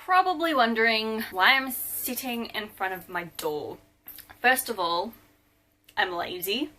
probably wondering why I'm sitting in front of my door. First of all, I'm lazy.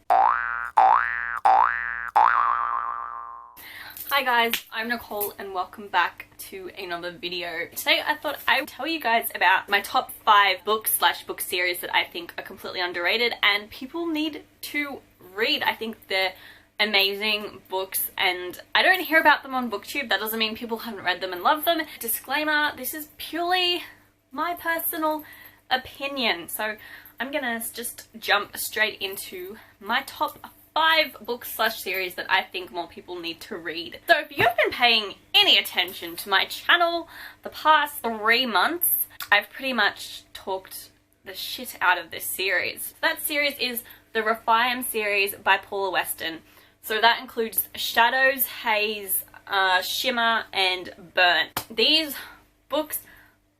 Hi guys, I'm Nicole and welcome back to another video. Today I thought I would tell you guys about my top 5 books/book series that I think are completely underrated and people need to read. I think they're amazing books and I don't hear about them on BookTube. That doesn't mean people haven't read them and love them. Disclaimer, this is purely my personal opinion. So I'm gonna just jump straight into my top 5 books/series that I think more people need to read. So if you've been paying any attention to my channel the past 3 months, I've pretty much talked the shit out of this series. That series is the Requiem series by Paula Weston. So that includes Shadows, Haze, Shimmer, and Burn. These books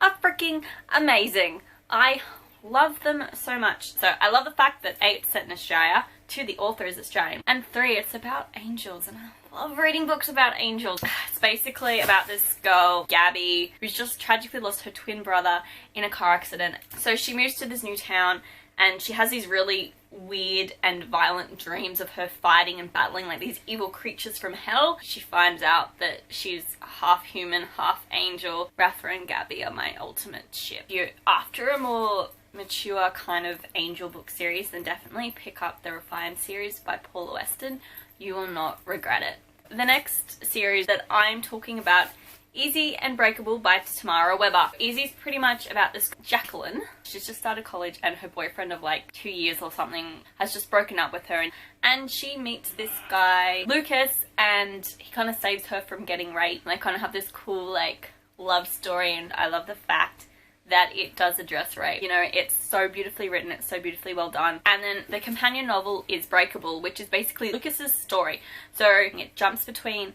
are freaking amazing. I love them so much. So I love the fact that A, it's set in Australia, 2, the author is Australian, and 3, it's about angels, and I love reading books about angels. It's basically about this girl, Gabby, who's just tragically lost her twin brother in a car accident. So she moves to this new town and she has these really weird and violent dreams of her fighting and battling like these evil creatures from hell. She finds out that she's half human, half angel. Ratha and Gabby are my ultimate ship. If you're after a more mature kind of angel book series, then definitely pick up the Requiem series by Paula Weston. You will not regret it. The next series that I'm talking about, Easy and Breakable by Tamara Weber. Easy's pretty much about this Jacqueline. She's just started college and her boyfriend of like 2 years or something has just broken up with her, and she meets this guy, Lucas, and he kind of saves her from getting raped. And they kind of have this cool like love story, and I love the fact that it does address rape. You know, it's so beautifully written, it's so beautifully well done. And then the companion novel is Breakable, which is basically Lucas's story. So it jumps between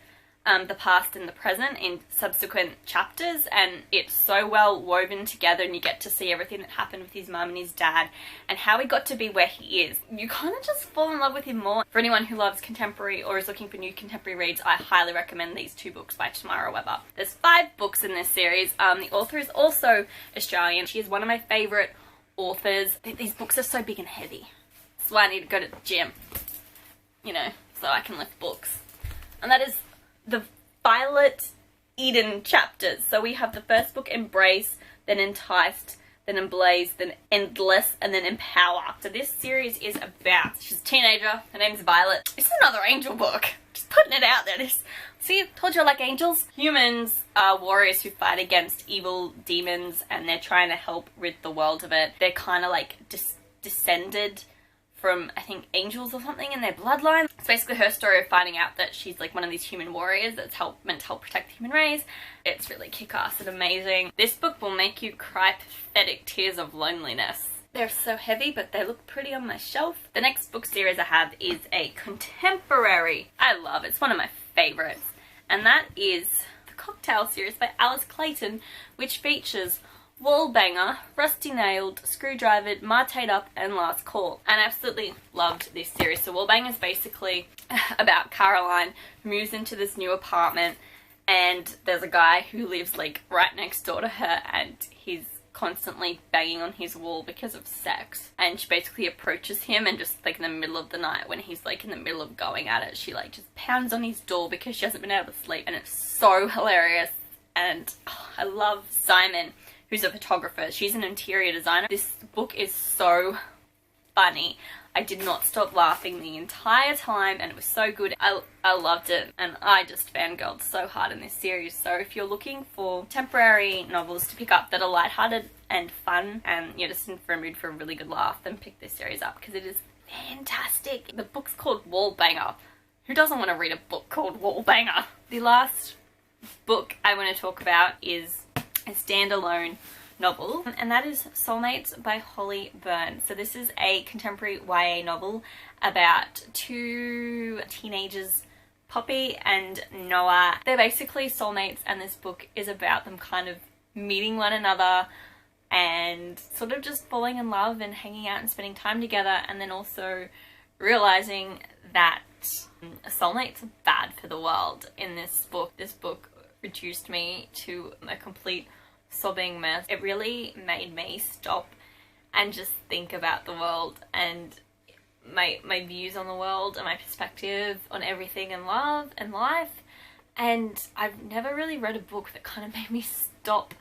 the past and the present in subsequent chapters, and it's so well woven together, and you get to see everything that happened with his mum and his dad and how he got to be where he is. You kind of just fall in love with him more. For anyone who loves contemporary or is looking for new contemporary reads, I highly recommend these 2 books by Tamara Weber. There's 5 books in this series. The author is also Australian. She is one of my favourite authors. These books are so big and heavy. That's why I need to go to the gym, you know, so I can lift books. And that is the Violet Eden chapters. So we have the first book, Embrace, then Enticed, then Emblaze, then Endless, and then Empower. So this series is about, she's a teenager, her name's Violet. This is another angel book. Just putting it out there. See, told you I like angels. Humans are warriors who fight against evil demons, and they're trying to help rid the world of it. They're kind of like descended from, I think, angels or something in their bloodline. It's basically her story of finding out that she's like one of these human warriors that's meant to help protect the human race. It's really kick-ass and amazing. This book will make you cry pathetic tears of loneliness. They're so heavy, but they look pretty on my shelf. The next book series I have is a contemporary I love. It's one of my favorites, and that is the Cocktail series by Alice Clayton, which features Wallbanger, Rusty Nailed, Screwdrivered, Martade Up, and Last Call. And I absolutely loved this series. So Wallbanger is basically about Caroline, who moves into this new apartment, and there's a guy who lives like right next door to her, and he's constantly banging on his wall because of sex. And she basically approaches him, and just like in the middle of the night when he's like in the middle of going at it, she like just pounds on his door because she hasn't been able to sleep. And it's so hilarious. And I love Simon, who's a photographer. She's an interior designer. This book is so funny. I did not stop laughing the entire time, and it was so good. I loved it, and I just fangirled so hard in this series. So if you're looking for contemporary novels to pick up that are lighthearted and fun, and you're just in for a mood for a really good laugh, then pick this series up because it is fantastic. The book's called Wallbanger. Who doesn't want to read a book called Wallbanger? The last book I want to talk about is a standalone novel, and that is Soulmates by Holly Byrne. So this is a contemporary YA novel about 2 teenagers, Poppy and Noah. They're basically soulmates, and this book is about them kind of meeting one another and sort of just falling in love and hanging out and spending time together, and then also realizing that soulmates are bad for the world in this book. This book reduced me to a complete sobbing mess. It really made me stop and just think about the world and my views on the world and my perspective on everything and love and life. And I've never really read a book that kind of made me stop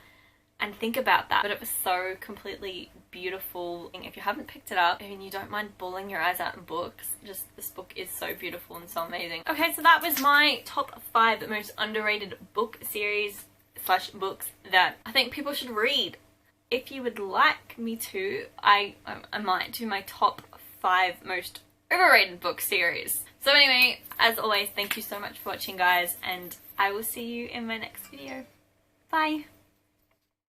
and think about that, but it was so completely beautiful. If you haven't picked it up and you don't mind bawling your eyes out in books, just this book is so beautiful and so amazing. Okay, so that was my top 5 most underrated book series slash books that I think people should read. If you would like me to, I might do my top 5 most overrated book series. So anyway, as always, thank you so much for watching, guys, and I will see you in my next video. Bye!